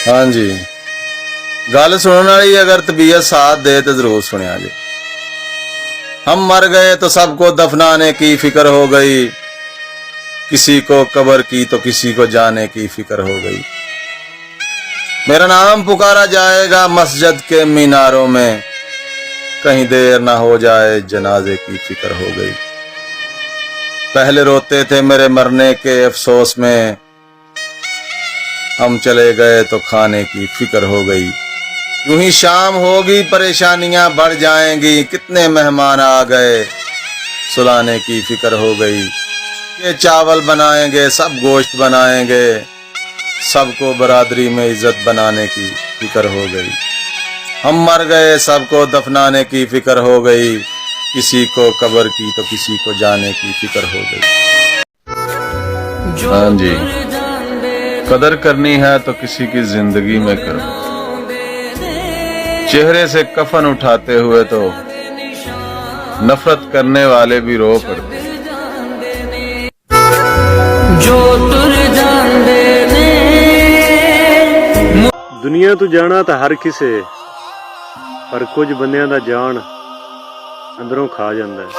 हाँ जी, गल सुनने वाली अगर तबीयत साथ दे तो जरूर सुनिया जी। हम मर गए तो सबको दफनाने की फिक्र हो गई, किसी को कब्र की तो किसी को जाने की फिक्र हो गई। मेरा नाम पुकारा जाएगा मस्जिद के मीनारों में, कहीं देर ना हो जाए जनाजे की फिक्र हो गई। पहले रोते थे मेरे मरने के अफसोस में, हम चले गए तो खाने की फिक्र हो गई। यूं ही शाम होगी परेशानियां बढ़ जाएंगी, कितने मेहमान आ गए सुलाने की फिक्र हो गई। ये चावल बनाएंगे सब गोश्त बनाएंगे, सबको बरादरी में इज्जत बनाने की फिक्र हो गई। हम मर गए सबको दफनाने की फिक्र हो गई, किसी को कब्र की तो किसी को जाने की फिक्र हो गई। हाँ जी, कदर करनी है तो किसी की जिंदगी में करो, चेहरे से कफन उठाते हुए तो नफरत करने वाले भी रो पड़ते। दुनिया तो जाना तो हर किसे, पर कुछ बंदियां दा जान अंदरों खा जांदा है।